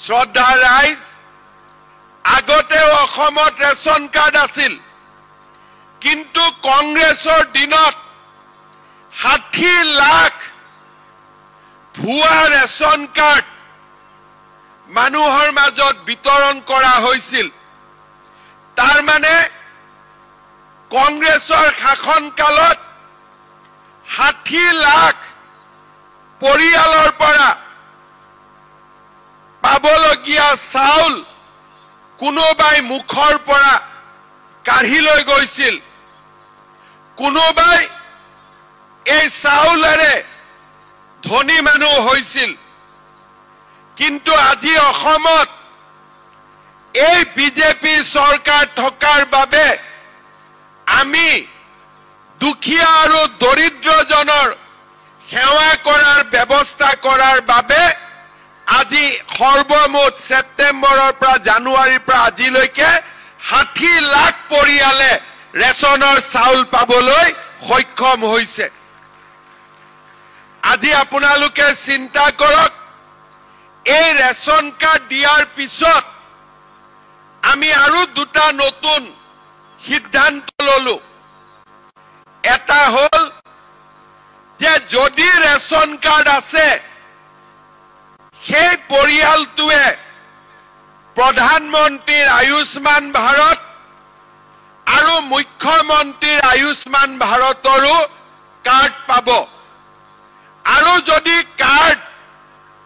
শ্ৰদ্ধা ৰাইজ, আগতেও অসমত ৰেচন কাৰ্ড আছিল, কিন্তু কংগ্ৰেছৰ দিনত 60 লাখ ভুৱা ৰেচন কাৰ্ড মানুহৰ মাজত বিতৰণ কৰা হৈছিল। তাৰ মানে কংগ্ৰেছৰ শাসনকালত 60 লাখ পৰিয়ালৰ পৰা পাবলগীয়া চাউল কোনোবাই মুখৰ পৰা কাঢ়ি লৈ গৈছিল, কোনোবাই এই চাউলেৰে ধনী মানুহ হৈছিল। কিন্তু আজি অসমত এই বিজেপি চৰকাৰ থকাৰ বাবে আমি দুখীয়া আৰু দৰিদ্ৰজনৰ সেৱা কৰাৰ ব্যৱস্থা কৰাৰ বাবে আজি সৰ্বমুঠ ছেপ্টেম্বৰৰ পৰা জানুৱাৰীৰ পৰা আজিলৈকে 60 লাখ পৰিয়ালে ৰেচনৰ চাউল পাবলৈ সক্ষম হৈছে। আজি আপোনালোকে চিন্তা কৰক, এই ৰেচন কাৰ্ড দিয়াৰ পিছত আমি আৰু দুটা নতুন সিদ্ধান্ত ললো। এটা হল যে যদি ৰেচন কাৰ্ড আছে, সেই পৰিয়ালটোৱে প্ৰধানমন্ত্ৰীৰ আয়ুষ্মান ভাৰত আৰু মুখ্যমন্ত্ৰীৰ আয়ুষ্মান ভাৰতৰো কাৰ্ড পাব। আৰু যদি কাৰ্ড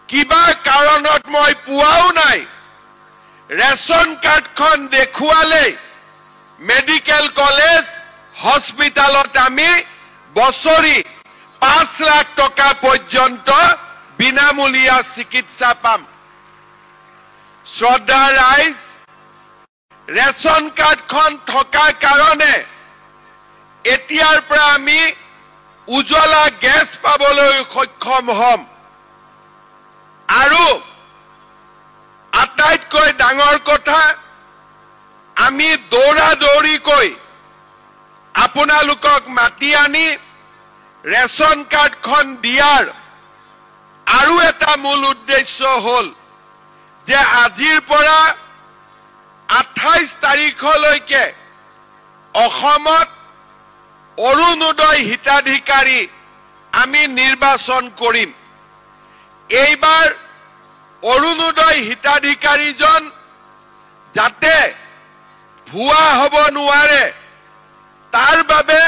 কিবা কাৰণত মই পোৱাও নাই, ৰেচন কাৰ্ডখন দেখুৱালে মেডিকেল কলেজ হস্পিটালত আমি বছৰি 5 লাখ টকা পৰ্যন্ত বিনামূলীয়া চিকিৎসা পাম। শ্ৰদ্ধা ৰাইজ, ৰেচন কাৰ্ডখন থকাৰ কাৰণে এতিয়াৰ পৰা আমি উজ্বলা গেছ পাবলৈ সক্ষম হম। আৰু আটাইতকৈ ডাঙৰ কথা, আমি দৌৰা দৌৰিকৈ আপোনালোকক মাতি আনি ৰেচন কাৰ্ডখন দিয়াৰ আৰু এটা মূল উদ্দেশ্য হল যে আজিৰ পৰা 28 তাৰিখলৈকে অসমত অৰুণোদয় হিতাধিকাৰী আমি নিৰ্বাচন কৰিম। এইবাৰ অৰুণোদয় হিতাধিকাৰীজন যাতে ভুৱা হ'ব নোৱাৰে, তাৰ বাবে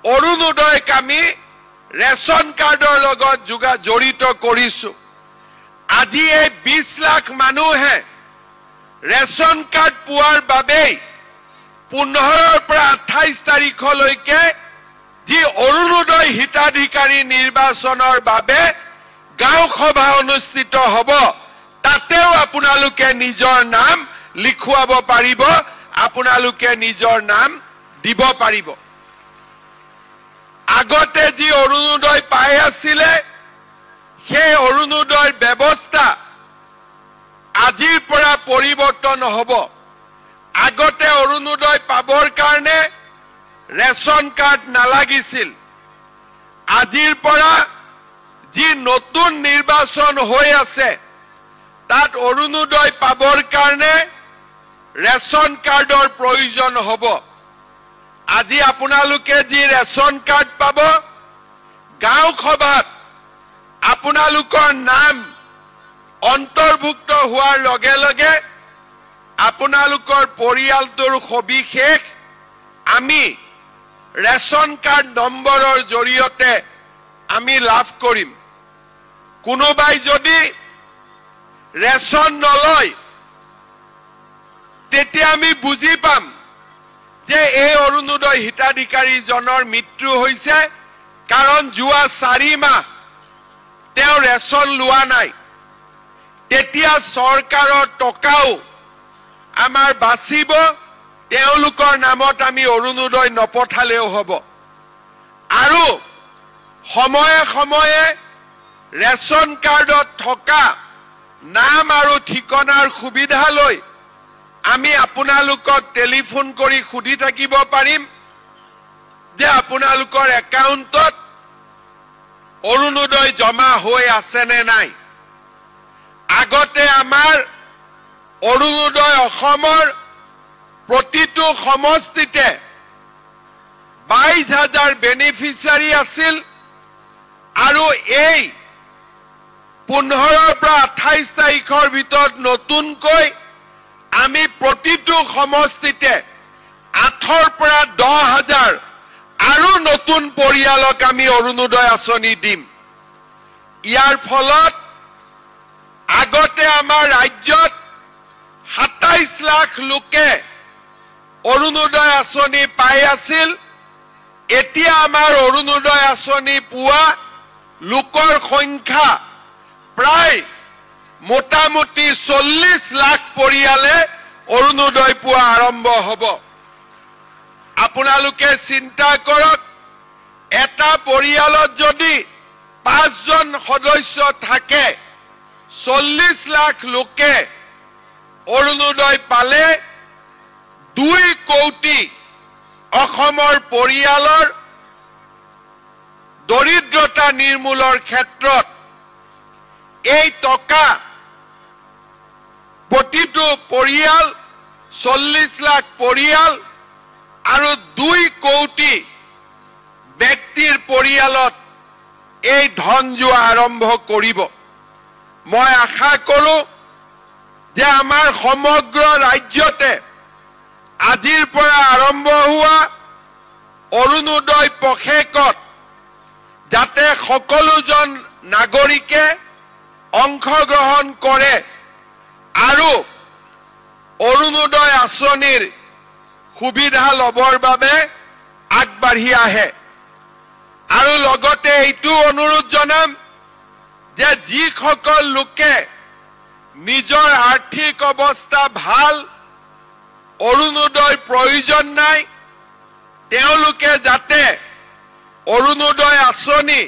অৰুণোদয়ক আমি ৰেচন কাৰ্ডৰ লগত জড়িত কৰিছো। আজি এই 20 লাখ মানুহে ৰেচন কাৰ্ড পোৱাৰ বাবেই 15ৰ পৰা 28 তাৰিখলৈকে যি অৰুণোদয় হিতাধিকাৰী নিৰ্বাচনৰ বাবে গাঁও সভা অনুষ্ঠিত হ'ব, তাতেও আপোনালোকে নিজৰ নাম লিখুৱাব পাৰিব, আপোনালোকে নিজৰ নাম দিব পাৰিব। আগতে যি অৰুণোদয় পাই আছিলে, সেই অৰুণোদয়ৰ ব্যৱস্থা আজিৰ পৰা পৰিৱৰ্তন হ'ব। আগতে অৰুণোদয় পাবৰ কাৰণে ৰেচন কাৰ্ড নালাগিছিল। আজিৰ পৰা যি নতুন নিৰ্বাচন হৈ আছে, তাত অৰুণোদয় পাবৰ কাৰণে ৰেচন কাৰ্ডৰ প্ৰয়োজন হ'ব। আজি আপোনালোকে যি ৰেচন কাৰ্ড পাব, গাঁও সভাত আপোনালোকৰ নাম অন্তৰ্ভুক্ত হোৱাৰ লগে লগে আপোনালোকৰ পৰিয়ালটোৰ সবিশেষ আমি ৰেচন কাৰ্ড নম্বৰৰ জৰিয়তে আমি লাভ কৰিম। কোনোবাই যদি ৰেচন নলয়, তেতিয়া আমি বুজি পাম যে এই অৰুণোদয় হিতাধিকাৰীজনৰ মৃত্যু হৈছে, কাৰণ যোৱা 4 মাহ তেওঁ ৰেচন লোৱা নাই। তেতিয়া চৰকাৰৰ টকাও আমাৰ বাচিব, তেওঁলোকৰ নামত আমি অৰুণোদয় নপঠালেও হ'ব। আৰু সময়ে সময়ে ৰেচন কাৰ্ডত থকা নাম আৰু ঠিকনাৰ সুবিধা লৈ আমি আপোনালোকক টেলিফোন কৰি সুধি থাকিব পাৰিম যে আপোনালোকৰ একাউণ্টত অৰুণোদয় জমা হৈ আছে নে নাই। আগতে আমাৰ অৰুণোদয় অসমৰ প্ৰতিটো সমষ্টিতে 22,000 বেনিফিচিয়াৰী আছিল আৰু এই 15 পৰা 28 তাৰিখৰ ভিতৰত নতুনকৈ আমি প্ৰতিটো সমষ্টিতে 8 পৰা 10,000 আৰু নতুন পৰিয়ালক আমি অৰুণোদয় আঁচনি দিম। ইয়াৰ ফলত আগতে আমাৰ ৰাজ্যত 27 লাখ লোকে অৰুণোদয় আঁচনি পাই আছিল। এতিয়া আমাৰ অৰুণোদয় আঁচনি পোৱা লোকৰ সংখ্যা প্ৰায় মোটামুটি 40 লাখ পৰিয়ালে অৰুণোদয় পোৱা আৰম্ভ হ'ব। আপোনালোকে চিন্তা কৰক, এটা পৰিয়ালত যদি 5 জন সদস্য থাকে, 40 লাখ লোকে অৰুণোদয় পালে 2 কোটি অসমৰ পৰিয়ালৰ দৰিদ্ৰতা নিৰ্মূলৰ ক্ষেত্ৰত এই টকা প্ৰতিটো পৰিয়াল 40 লাখ পৰিয়াল আৰু 2 কোটি ব্যক্তিৰ পৰিয়ালত এই ধন যোৱা আৰম্ভ কৰিব। মই আশা কৰোঁ যে আমাৰ সমগ্ৰ ৰাজ্যতে আজিৰ পৰা আৰম্ভ হোৱা অৰুণোদয় পষেকত যাতে সকলোজন নাগৰিকে অংশগ্ৰহণ কৰে আৰু অৰুণোদয় আঁচনিৰ সুবিধা লবৰ বাবে আগবাঢ়ি আহে। আৰু লগতে এইটো অনুৰোধ জনাম যে যিসকল লোকে নিজৰ আৰ্থিক অৱস্থা ভাল, অৰুণোদয় প্ৰয়োজন নাই, তেওঁলোকে যাতে অৰুণোদয় আঁচনি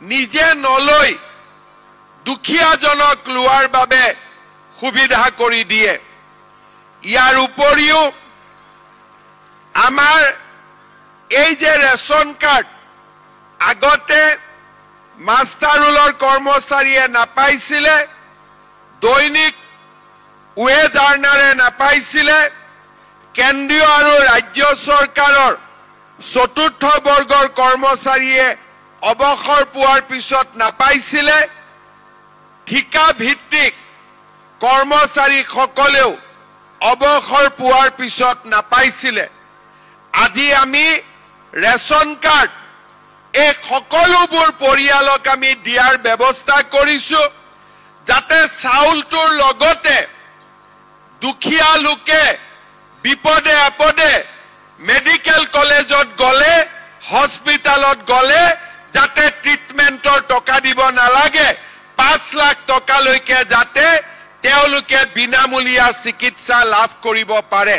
নিজে নলৈ দুখীয়াজনক লোৱাৰ বাবে সুবিধা কৰি দিয়ে। ইয়াৰ উপৰিও আমাৰ এই যে ৰেচন কাৰ্ড আগতে মাষ্টাৰ ৰোলৰ কৰ্মচাৰীয়ে নাপাইছিলে, দৈনিক ৱেজ আৰ্ণাৰে নাপাইছিলে, কেন্দ্ৰীয় আৰু ৰাজ্য চৰকাৰৰ চতুৰ্থ বৰ্গৰ কৰ্মচাৰীয়ে অৱসৰ পোৱাৰ পিছত নাপাইছিলে, ঠিকা ভিত্তিক কৰ্মচাৰীসকলেও অৱসৰ পোৱাৰ পিছত নাপাইছিলে। আজি আমি ৰেচন কাৰ্ড এই সকলোবোৰ পৰিয়ালক আমি দিয়াৰ ব্যৱস্থা কৰিছো, যাতে চাউলটোৰ লগতে দুখীয়া লোকে বিপদে আপদে মেডিকেল কলেজত গলে, হস্পিটালত গলে যাতে ট্ৰিটমেণ্টৰ টকা দিব নালাগে, 5 লাখ টকালৈকে যাতে তেওঁলোকে বিনামূলীয়া চিকিৎসা লাভ কৰিব পাৰে।